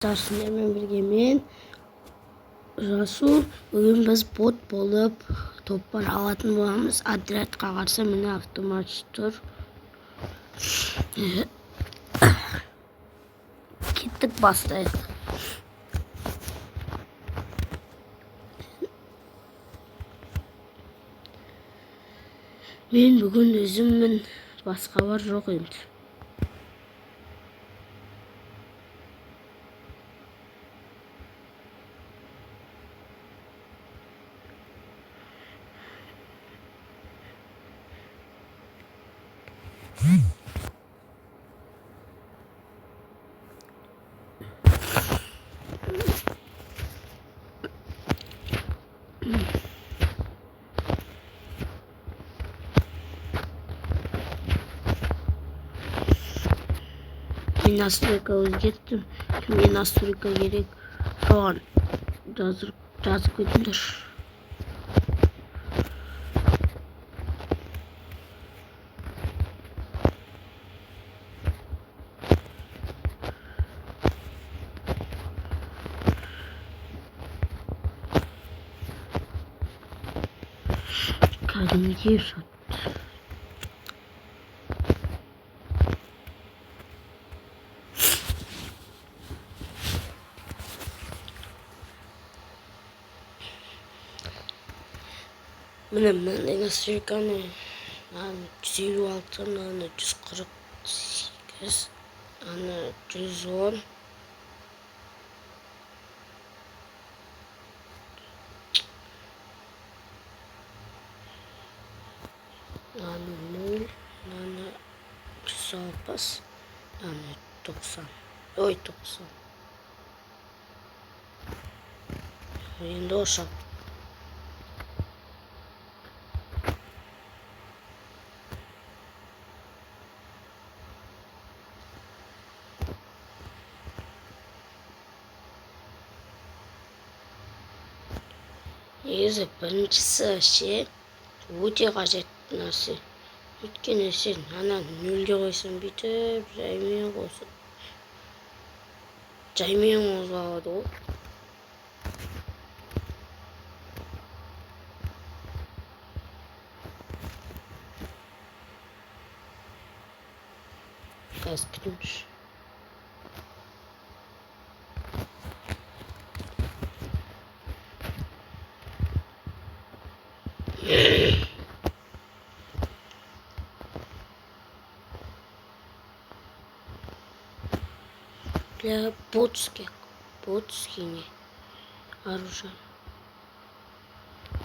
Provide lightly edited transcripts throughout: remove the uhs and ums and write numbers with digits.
Sizlerle birge men Rasul. Bugün biz bot bolup toplar alатын bolamыз. Отрядқа қарсы міне автомат тұр. Кеттік, бастайық. Мен бүгін өзіммін, басқа бар жоқ енді. Мен настройка өзгерттім. Мен настройка керек. Соған жазып көтіндір. Кәдімгідей шат. Міне мынандай настройканы 156, 148, 110. Nane 0, nane 160, nane 90. Ой, 90. Енді ошақ. Негізі біріншісі ше өте қажет нәрсе. Өйткені сен ана нөлге қойсаң бүйтіп жаймен қозғалады ғой. Қазір күтіңізші. Для ботских не оружие.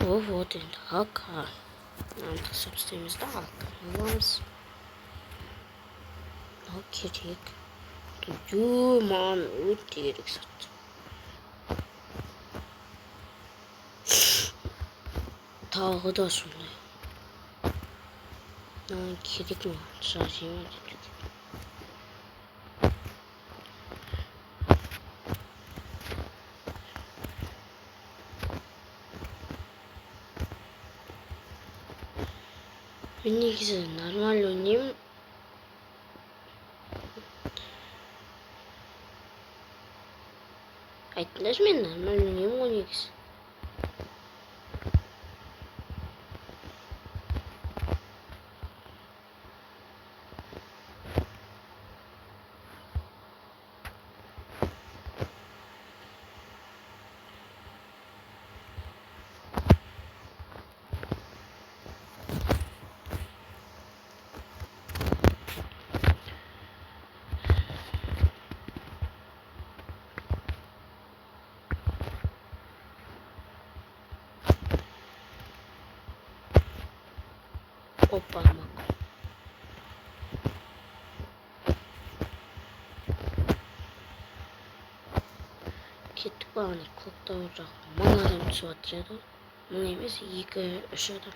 О, вот это АК. Нам то собственно да АК. Аламыз. Ал керек. Маған өте керек зат. Тағы да сондай. Керек маған шаржима деп. Мен негізі нормально ойнаймын. Айтыңдаршы, мен нормально ойнаймын ғой негізі. Опа, мак. Кеттік бағаны клоктау жақ 1000 адам түсіп жатыр еді. 1000 емес, 2-3 адам.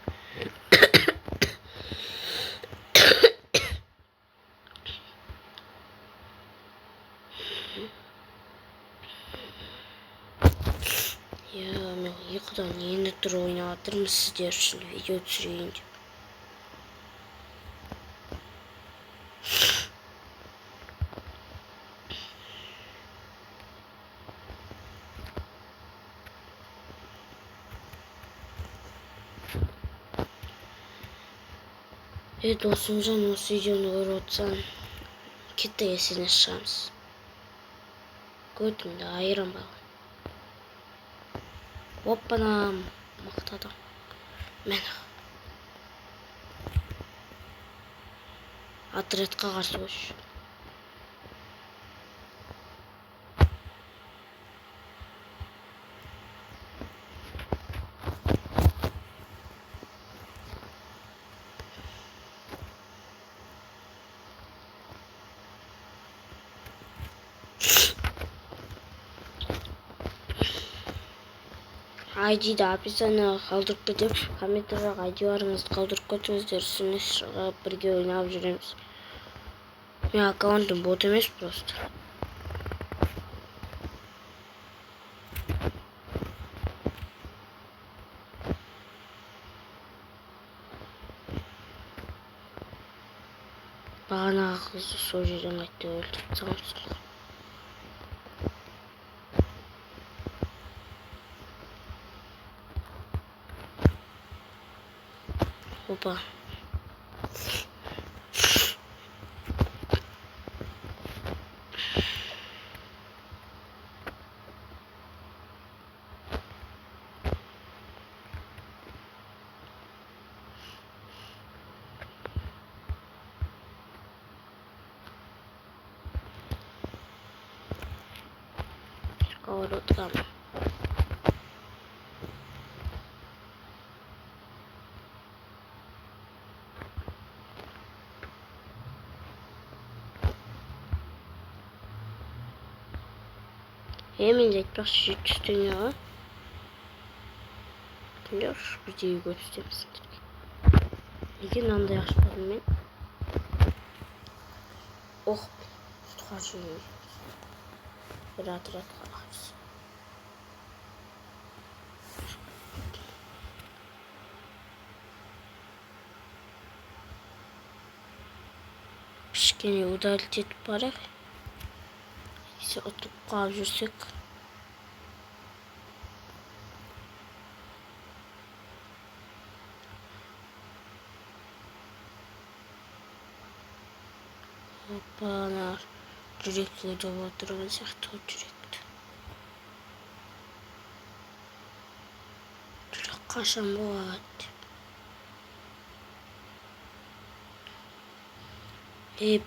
Мен ұйқыдан енді тұр ойнап жатырмын, сіздер үшін видео түсірейін деп. Досымжан, осы видеоны көріп отырсаң, кетті есіне шығамыз. Көтімді айырам бағы. Оппанам, мақтадым. Мен отрядқа қарсы көш. ID-ді описанияға қалдырып кетемін. Комментарияға ID-ларыңызды қалдырып кетіңіздер. Үстіне шығып бірге ойнап жүреміз. Мен аккаунтым бот емес просто. Бағанағы қызды сол жерден қайтты өлтіріп тастағансың. Опа. Қауыротқам. Мен де айтпақшы 700 теңге ғой. Күндер бізде үйге түстеміз. Неге мынандай ашпадым мен? Ох, тұтқа жүйеміз. Bir отрядқа қарсы. Кішкене удалить етіп барайық. Ұтып қалып жүрсек. Опа, жүректі өтіп отырған сияқты жүректі. Жүрек қашан болады?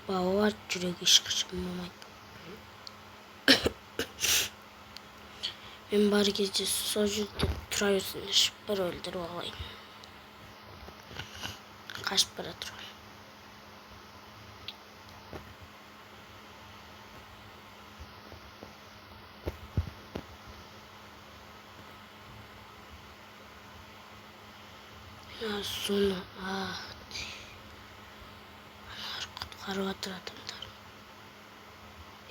Балалар жүрек ешқашан болмайды. Мен бар кезде сол жерде тұра берсін, бір өлдіріп алайын. Қашып бара тұрған. Соны құтқарып атыр адамдар.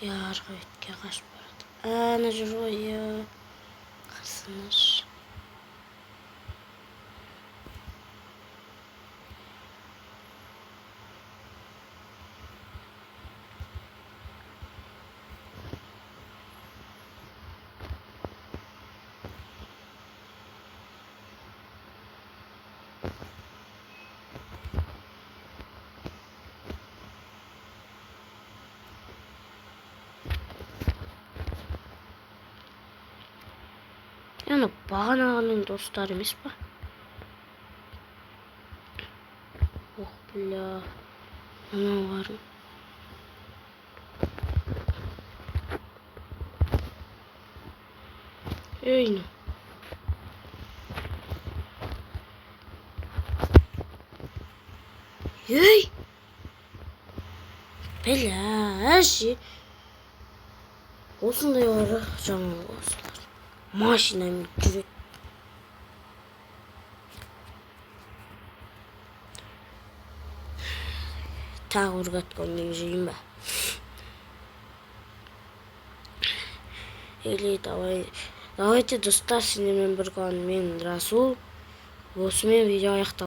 Арғы бетке қашып барады. Ана жүр ғой, қасыныш. Yani бағанағының достары емес па? Ох, бля. Аналарым. Ейні. Ей! Бля, осындай ары жаңа осылар. Машинамен жүреді. Тағы ұрғатқа ойнап жүрейін ба? Или давайте достар, сендермен бірге мен Расул. Осымен видео аяқталады.